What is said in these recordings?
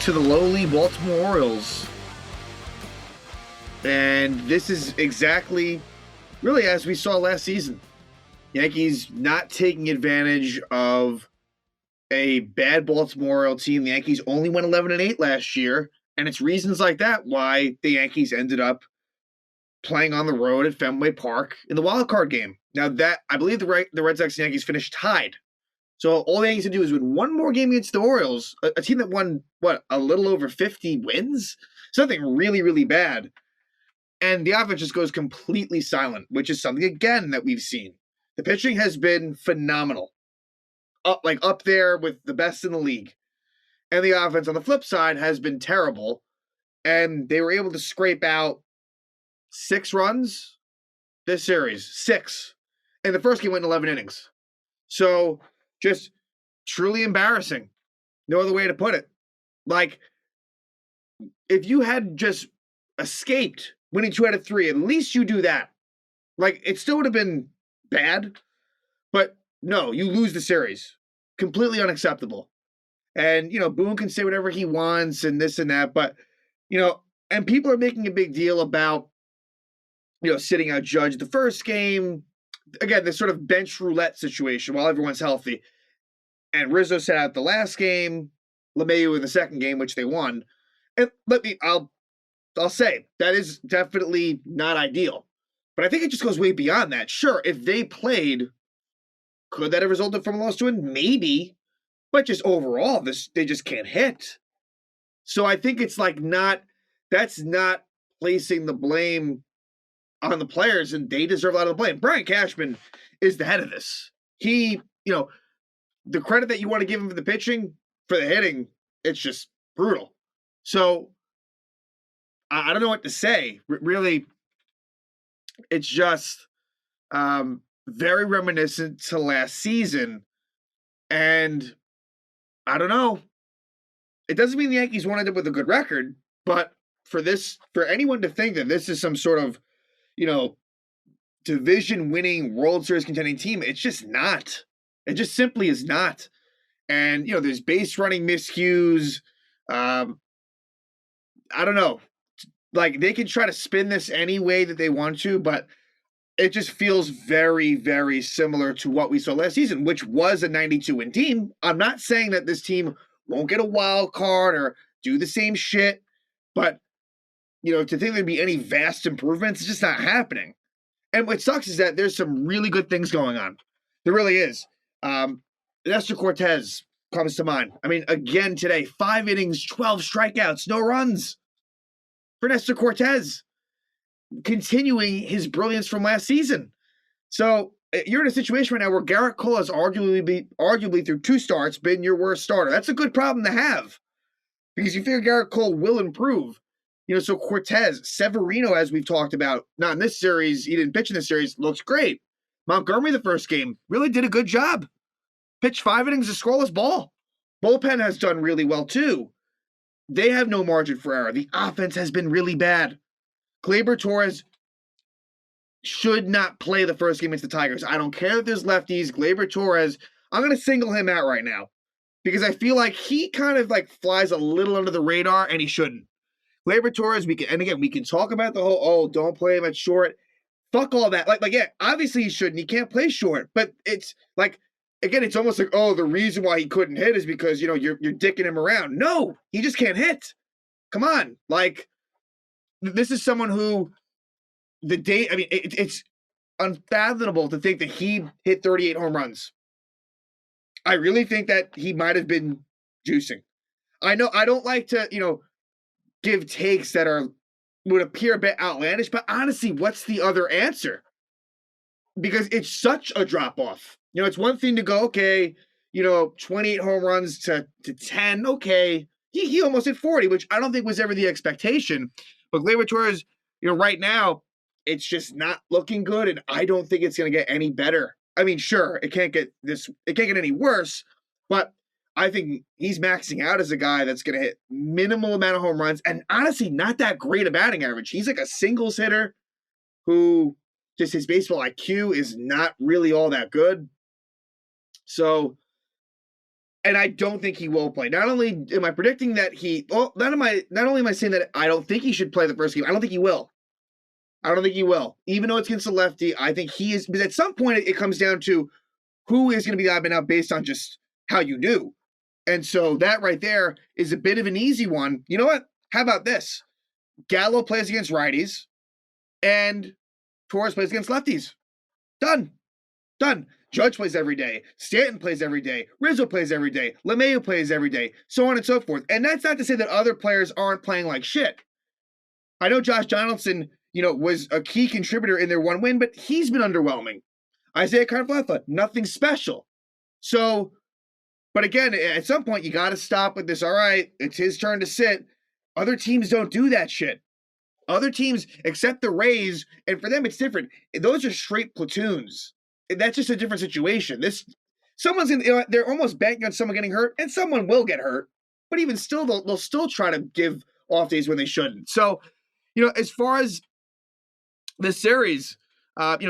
to the lowly Baltimore Orioles. And this is exactly, really, as we saw last season. Yankees not taking advantage of a bad Baltimore Oriole team. The Yankees only went 11-8 last year, and it's reasons like that why the Yankees ended up playing on the road at Fenway Park in the wild card game. Now that I believe the Red Sox and Yankees finished tied. So all the Yankees had to do is win one more game against the Orioles, a team that won, a little over 50 wins? Something really, really bad. And the offense just goes completely silent, which is something, again, that we've seen. The pitching has been phenomenal. Up there with the best in the league. And the offense on the flip side has been terrible. And they were able to scrape out 6 runs this series. 6. And the first game went in 11 innings. So just truly embarrassing. No other way to put it. Like, if you had just escaped winning 2 out of 3, at least you do that. Like, it still would have been bad, but no, you lose the series. Completely unacceptable. And, Boone can say whatever he wants and this and that, but, and people are making a big deal about, sitting out Judge the first game. Again, this sort of bench roulette situation while everyone's healthy. And Rizzo sat out the last game, LeMahieu in the second game, which they won. And I'll say, that is definitely not ideal. But I think it just goes way beyond that. Sure, if they played, could that have resulted from a loss to win? Maybe. But just overall, they just can't hit. So I think it's that's not placing the blame on the players, and they deserve a lot of the blame. Brian Cashman is the head of this. He, the credit that you want to give him for the pitching, for the hitting, it's just brutal. So I don't know what to say. Really, it's just very reminiscent to last season. And I don't know. It doesn't mean the Yankees won't end up with a good record, but for anyone to think that this is some sort of, division-winning, World Series contending team, it's just not. It just simply is not. And, there's base-running miscues. I don't know. Like, they can try to spin this any way that they want to, but it just feels very, very similar to what we saw last season, which was a 92-win team. I'm not saying that this team won't get a wild card or do the same shit, but, to think there'd be any vast improvements, it's just not happening. And what sucks is that there's some really good things going on. There really is. Nestor Cortez comes to mind. I mean, again today, 5 innings, 12 strikeouts, no runs for Nestor Cortez, continuing his brilliance from last season. So you're in a situation right now where Garrett Cole has arguably through 2 starts been your worst starter. That's a good problem to have because you figure Garrett Cole will improve. So Cortez, Severino, as we've talked about, not in this series, he didn't pitch in this series, looks great. Montgomery, the first game, really did a good job. Pitched 5 innings of scoreless ball. Bullpen has done really well too. They have no margin for error. The offense has been really bad. Gleyber Torres should not play the first game against the Tigers. I don't care if there's lefties. Gleyber Torres, I'm going to single him out right now because I feel like he kind of flies a little under the radar and he shouldn't. Gleyber Torres, we can talk about the whole, don't play him at short. Fuck all that. Yeah, obviously he shouldn't. He can't play short. But it's again, it's almost like, the reason why he couldn't hit is because, you're dicking him around. No, he just can't hit. Come on. This is someone who it's unfathomable to think that he hit 38 home runs. I really think that he might have been juicing. I know I don't like to, give takes that would appear a bit outlandish, but honestly, what's the other answer? Because it's such a drop-off. It's one thing to go, okay, 28 home runs to 10, okay. He almost hit 40, which I don't think was ever the expectation. But Gleyber Torres, right now, it's just not looking good, and I don't think it's going to get any better. I mean, sure, it can't get any worse, but I think he's maxing out as a guy that's going to hit minimal amount of home runs and honestly not that great a batting average. He's like a singles hitter who just his baseball IQ is not really all that good. So And I don't think he will play. Not only am I predicting that not only am I saying that I don't think he should play the first game, I don't think he will. I don't think he will. Even though it's against a lefty, I think he is. But at some point, it comes down to who is going to be the odd man out based on just how you do. And so that right there is a bit of an easy one. You know what? How about this? Gallo plays against righties, and Torres plays against lefties. Done. Judge plays every day. Stanton plays every day. Rizzo plays every day. LeMahieu plays every day. So on and so forth. And that's not to say that other players aren't playing like shit. I know Josh Donaldson, was a key contributor in their one win, but he's been underwhelming. Isaiah Kiner-Falefa, nothing special. So, but again, at some point, you got to stop with this. All right, it's his turn to sit. Other teams don't do that shit. Other teams, except the Rays, and for them, it's different. Those are straight platoons. That's just a different situation. They're almost banking on someone getting hurt, and someone will get hurt. But even still, they'll still try to give off days when they shouldn't. So, as far as the series,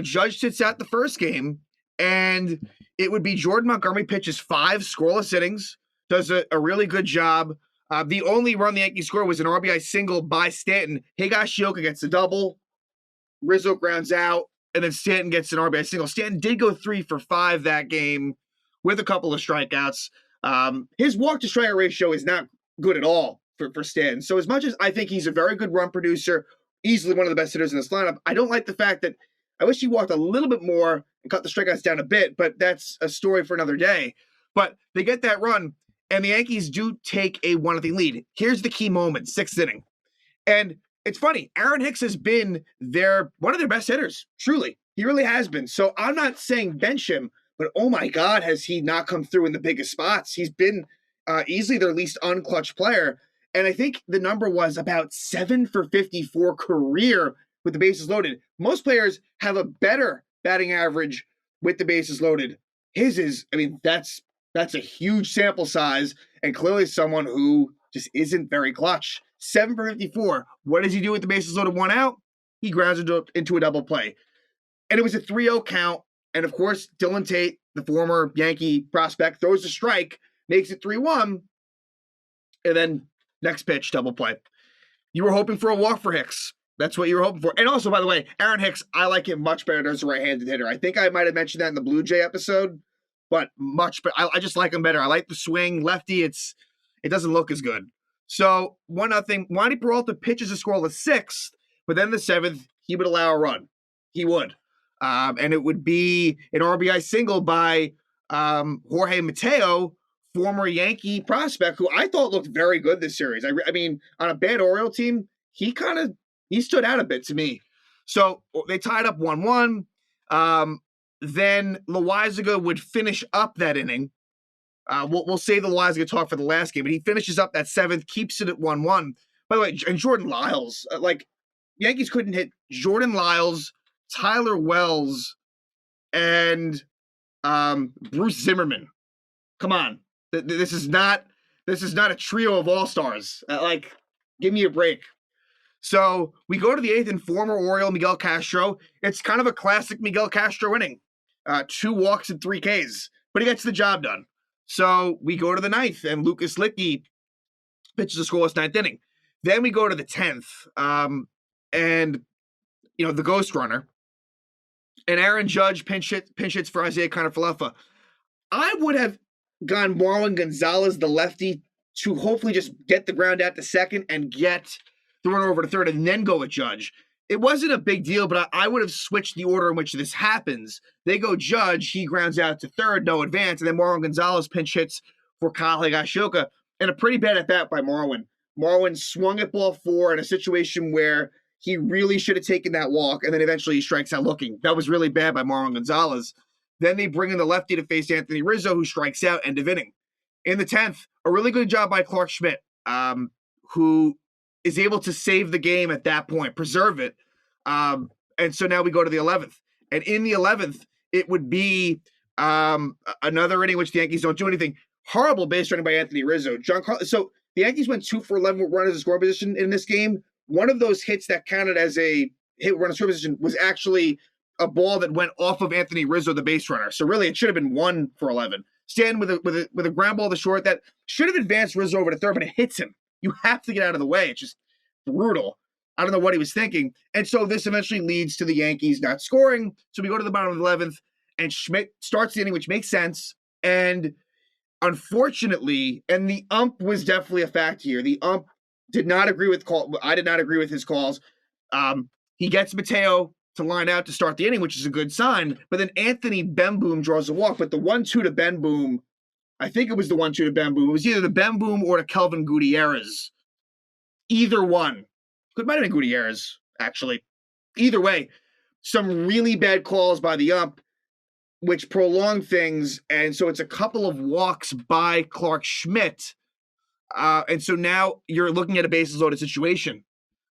Judge sits out the first game, and it would be Jordan Montgomery pitches 5 scoreless innings, does a really good job. The only run the Yankees scored was an RBI single by Stanton. Higashioka gets a double. Rizzo grounds out, and then Stanton gets an RBI single. Stanton did go 3 for 5 that game with a couple of strikeouts. His walk-to-strikeout ratio is not good at all for Stanton. So as much as I think he's a very good run producer, easily one of the best hitters in this lineup, I don't like the fact that I wish he walked a little bit more and cut the strikeouts down a bit, but that's a story for another day. But they get that run, and the Yankees do take a 1-0 lead. Here's the key moment, 6th inning. And it's funny, Aaron Hicks has been one of their best hitters, truly. He really has been. So I'm not saying bench him, but oh my God, has he not come through in the biggest spots. He's been easily their least unclutched player. And I think the number was about 7 for 54 career with the bases loaded. Most players have a better batting average with the bases loaded. His is, that's a huge sample size, and clearly someone who just isn't very clutch. 7 for 54. What does he do with the bases loaded, 1 out? He grounds into a double play. And it was a 3-0 count. And of course, Dylan Tate, the former Yankee prospect, throws a strike, makes it 3-1. And then next pitch, double play. You were hoping for a walk for Hicks. That's what you were hoping for. And also, by the way, Aaron Hicks, I like him much better as a right-handed hitter. I think I might have mentioned that in the Blue Jay episode, but much better. I just like him better. I like the swing. Lefty, it doesn't look as good. So 1-0. Wandy Peralta pitches a scoreless 6th, but then the 7th, he would allow a run. He would. And it would be an RBI single by Jorge Mateo, former Yankee prospect, who I thought looked very good this series. I mean, on a bad Orioles team, he stood out a bit to me. So they tied up 1-1. Then Loaisiga would finish up that inning. We'll save the Loaisiga talk for the last game, but he finishes up that 7th, keeps it at 1-1. By the way, and Jordan Lyles, Yankees couldn't hit Jordan Lyles, Tyler Wells, and Bruce Zimmerman. Come on, this is not a trio of all-stars. Give me a break. So we go to the 8th, and former Oriole Miguel Castro. It's kind of a classic Miguel Castro inning. 2 walks and 3 Ks, but he gets the job done. So we go to the 9th, and Lucas Licky pitches a scoreless 9th inning. Then we go to the 10th, and the ghost runner, and Aaron Judge pinch hits for Isaiah Kiner-Falefa. I would have gone Marwin Gonzalez, the lefty, to hopefully just get the ground out to second and get the runner over to third, and then go with Judge. It wasn't a big deal, but I would have switched the order in which this happens. They go Judge, he grounds out to third, no advance, and then Marwin Gonzalez pinch hits for Kyle Higashioka, and a pretty bad at bat by Marwin. Marwin swung at ball 4 in a situation where he really should have taken that walk, and then eventually he strikes out looking. That was really bad by Marwin Gonzalez. Then they bring in the lefty to face Anthony Rizzo, who strikes out, end of inning. In the 10th, a really good job by Clark Schmidt, who is able to save the game at that point, preserve it. And so now we go to the 11th. And in the 11th, it would be another inning which the Yankees don't do anything. Horrible base running by Anthony Rizzo. So the Yankees went 2 for 11 with runners in scoring position in this game. One of those hits that counted as a hit run in scoring position was actually a ball that went off of Anthony Rizzo, the base runner. So really, it should have been 1 for 11. Stanton with a ground ball to short that should have advanced Rizzo over to third, but it hits him. You have to get out of the way. It's just brutal. I don't know what he was thinking. And so this eventually leads to the Yankees not scoring. So we go to the bottom of the 11th, and Schmidt starts the inning, which makes sense. And unfortunately, and the ump was definitely a fact here. The ump did not agree with call. I did not agree with his calls. He gets Mateo to line out to start the inning, which is a good sign. But then Anthony Bemboom draws a walk. But the 1-2 to Bemboom, I think it was the 1-2 to Bemboom. It was either the Bemboom or to Kelvin Gutierrez. Either one. It might have been Gutierrez, actually. Either way, some really bad calls by the ump, which prolonged things. And so it's a couple of walks by Clark Schmidt. And so now you're looking at a bases loaded situation.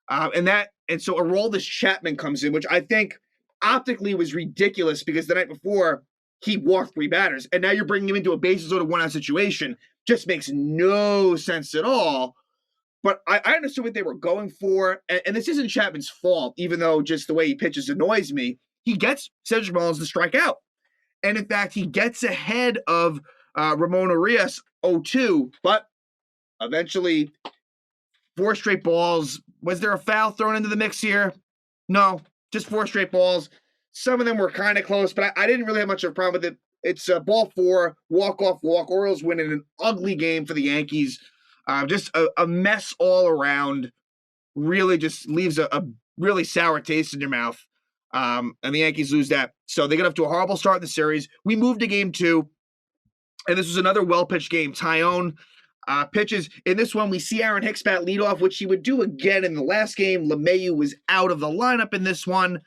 And so Aroldis Chapman comes in, which I think optically was ridiculous because the night before he walked 3 batters, and now you're bringing him into a bases loaded 1-out situation. Just makes no sense at all. But I understood what they were going for, and this isn't Chapman's fault, even though just the way he pitches annoys me. He gets Cedric Mullins to strike out, and in fact, he gets ahead of Ramon Urias 0-2, but eventually 4 straight balls. Was there a foul thrown into the mix here? No, just 4 straight balls. Some of them were kind of close, but I didn't really have much of a problem with it. It's ball 4, walk-off walk. Orioles win in an ugly game for the Yankees. Just a mess all around. Really just leaves a really sour taste in your mouth. And the Yankees lose that. So they get off to a horrible start in the series. We moved to game 2, and this was another well-pitched game. Tyone pitches. In this one, we see Aaron Hicks bat leadoff, which he would do again in the last game. LeMahieu was out of the lineup in this one.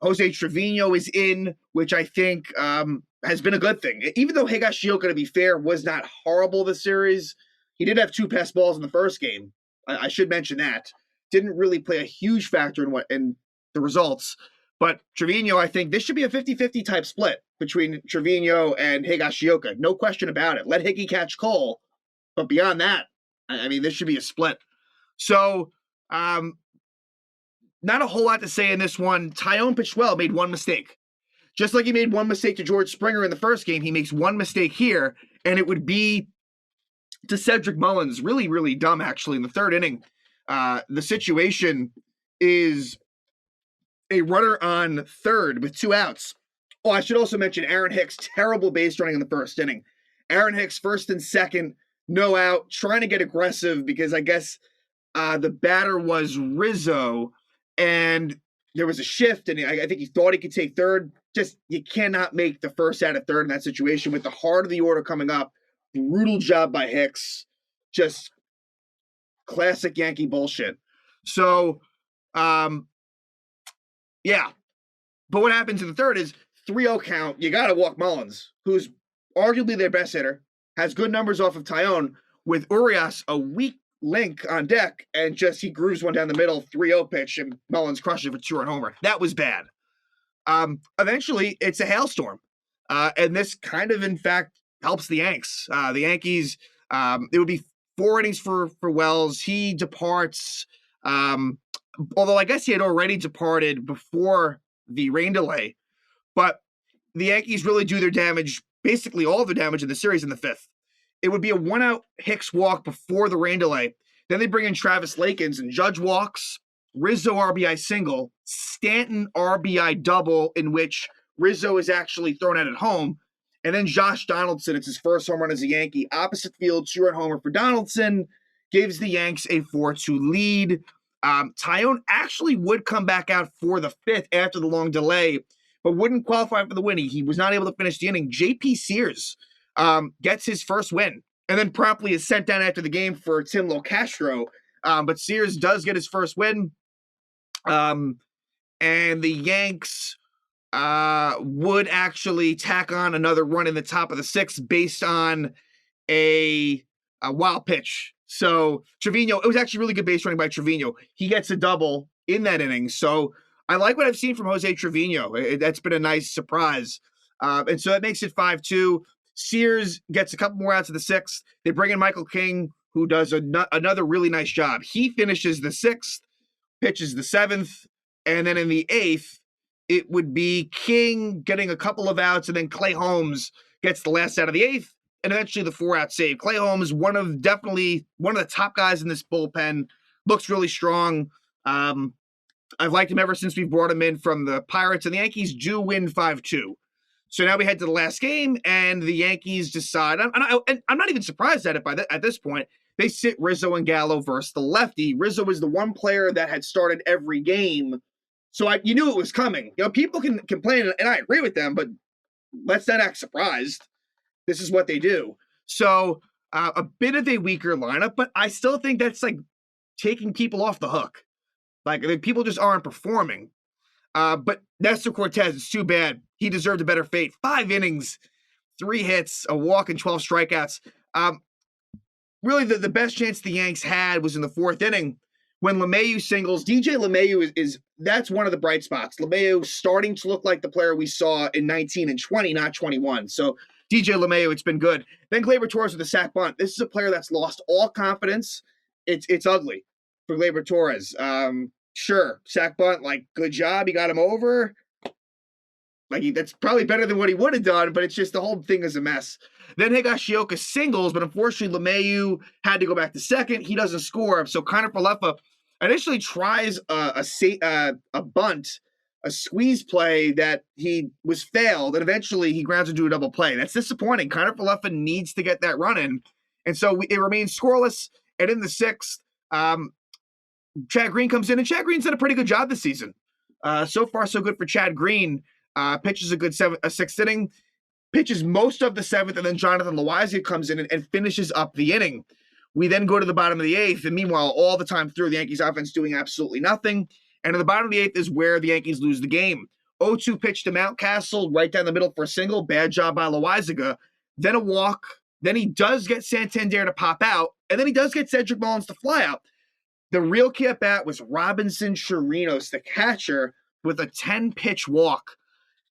Jose Trevino is in, which I think has been a good thing. Even though Higashioka, to be fair, was not horrible this series, he did have 2 pass balls in the first game. I should mention that. Didn't really play a huge factor in the results. But Trevino, I think this should be a 50-50 type split between Trevino and Higashioka. No question about it. Let Higgy catch Cole. But beyond that, I mean, this should be a split. So, not a whole lot to say in this one. Tyone pitched well, made 1 mistake. Just like he made 1 mistake to George Springer in the first game, he makes 1 mistake here, and it would be to Cedric Mullins. Really, really dumb, actually, in the 3rd inning. The situation is a runner on 3rd with 2 outs. Oh, I should also mention Aaron Hicks, terrible base running in the 1st inning. Aaron Hicks, 1st and 2nd, no out, trying to get aggressive because I guess the batter was Rizzo, and there was a shift, and I think he thought he could take 3rd. Just, you cannot make the 1st out of 3rd in that situation with the heart of the order coming up. Brutal job by Hicks. Just classic Yankee bullshit. So, yeah. But what happens in the 3rd is 3-0 count. You got to walk Mullins, who's arguably their best hitter, has good numbers off of Tyone, with Urias a weak link on deck, and just he grooves one down the middle, 3-0 pitch, and Mullins crushes it for 2-run homer. That was bad. Eventually, it's a hailstorm. And this kind of, in fact, helps the Yanks. The Yankees, it would be 4 innings for Wells. He departs, although I guess he had already departed before the rain delay. But the Yankees really do their damage, basically all of their damage in the series in the 5th. It would be a 1-out Hicks walk before the rain delay. Then they bring in Travis Lakins, and Judge walks, Rizzo RBI single, Stanton RBI double, in which Rizzo is actually thrown out at home. And then Josh Donaldson, it's his first home run as a Yankee, opposite field, 2-run homer for Donaldson, gives the Yanks a 4-2 lead. Tyone actually would come back out for the 5th after the long delay, but wouldn't qualify for the win. He was not able to finish the inning. J.P. Sears gets his first win, and then promptly is sent down after the game for Miguel Castro. But Sears does get his first win. And the Yanks would actually tack on another run in the top of the 6th based on a wild pitch. So Trevino, it was actually really good base running by Trevino. He gets a double in that inning. So I like what I've seen from Jose Trevino. That's been a nice surprise. And so that makes it 5-2. Sears gets a couple more outs of the 6th. They bring in Michael King, who does another really nice job. He finishes the 6th, pitches the 7th, and then in the 8th, it would be King getting a couple of outs, and then Clay Holmes gets the last out of the eighth, and eventually the 4-out save. Clay Holmes, definitely one of the top guys in this bullpen, looks really strong. I've liked him ever since we brought him in from the Pirates, and the Yankees do win 5-2. So now we head to the last game, and the Yankees decide, and I'm not even surprised at it at this point, they sit Rizzo and Gallo versus the lefty. Rizzo is the one player that had started every game, so you knew it was coming. People can complain, and I agree with them, but let's not act surprised. This is what they do. So a bit of a weaker lineup, but I still think that's like taking people off the hook. Like, people just aren't performing. But Nestor Cortez, it's too bad. He deserved a better fate. 5 innings, 3 hits, a walk, and 12 strikeouts. Really, the best chance the Yanks had was in the 4th inning when LeMahieu singles. DJ LeMahieu that's one of the bright spots. LeMahieu starting to look like the player we saw in 19 and 20, not 21. So DJ LeMahieu, it's been good. Then Gleyber Torres with a sac bunt. This is a player that's lost all confidence. It's ugly for Gleyber Torres. Sure, sac bunt, like, good job. You got him over. Like, that's probably better than what he would have done, but it's just the whole thing is a mess. Then Higashioka singles, but unfortunately LeMahieu had to go back to second. He doesn't score. So Connor Falefa initially tries a bunt, a squeeze play that he was failed, and eventually he grounds into a double play. That's disappointing. Connor Falefa needs to get that run in. And so it remains scoreless. And in the 6th, Chad Green comes in, and Chad Green's done a pretty good job this season. So far, so good for Chad Green. Pitches a good 6th inning, pitches most of the 7th, and then Jonathan Loaisiga comes in and finishes up the inning. We then go to the bottom of the 8th, and meanwhile, all the time through, the Yankees offense doing absolutely nothing. And at the bottom of the 8th is where the Yankees lose the game. 0-2 pitch to Mountcastle, right down the middle for a single. Bad job by Loaisiga. Then a walk. Then he does get Santander to pop out, and then he does get Cedric Mullins to fly out. The real key at bat was Robinson Chirinos, the catcher, with a 10-pitch walk.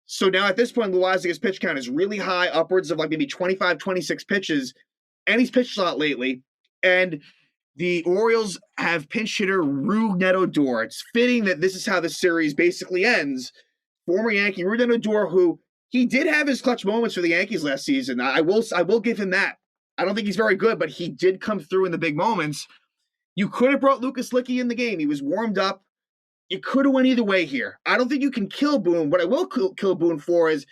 So now at this point, Loaiziga's pitch count is really high, upwards of like maybe 25, 26 pitches, and he's pitched a lot lately. And the Orioles have pinch hitter Rougned Odor. It's fitting that this is how the series basically ends. Former Yankee Rougned Odor, who he did have his clutch moments for the Yankees last season. I will give him that. I don't think he's very good, but he did come through in the big moments. You could have brought Lucas Licky in the game. He was warmed up. You could have went either way here. I don't think you can kill Boone. What I will kill Boone for is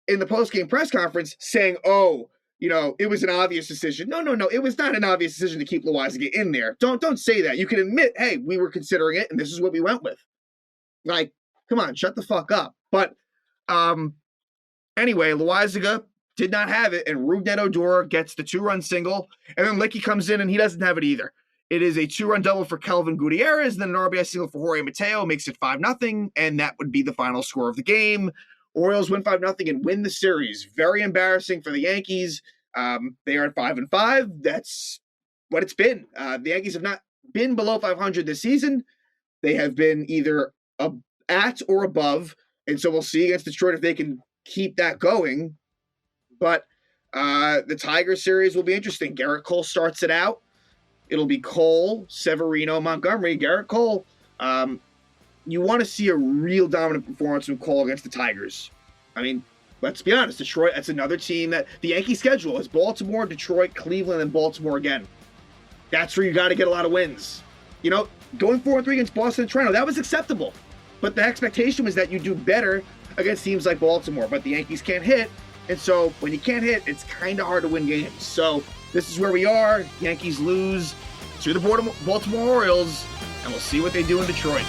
in the post-game press conference saying, it was an obvious decision. No. It was not an obvious decision to keep Loaiziga in there. Don't say that. You can admit, hey, we were considering it, and this is what we went with. Like, come on, shut the fuck up. But anyway, Loaiziga did not have it, and Rougned Odor gets the 2-run single, and then Licky comes in, and he doesn't have it either. It is a 2-run double for Kelvin Gutierrez, and then an RBI single for Jorge Mateo, makes it 5-0, and that would be the final score of the game. Orioles win 5-0 and win the series. Very embarrassing for the Yankees. They are at 5-5. That's what it's been. The Yankees have not been below 500 this season. They have been either at or above, and so we'll see against Detroit if they can keep that going. But the Tigers series will be interesting. Garrett Cole starts it out. It'll be Cole, Severino, Montgomery. Garrett Cole, you want to see a real dominant performance from Cole against the Tigers. I mean, let's be honest. Detroit, that's another team that the Yankee schedule is Baltimore, Detroit, Cleveland, and Baltimore again. That's where you got to get a lot of wins. Going 4-3 against Boston and Toronto, that was acceptable. But the expectation was that you do better against teams like Baltimore. But the Yankees can't hit. And so when you can't hit, it's kind of hard to win games. So this is where we are. Yankees lose to the Baltimore Orioles, and we'll see what they do in Detroit.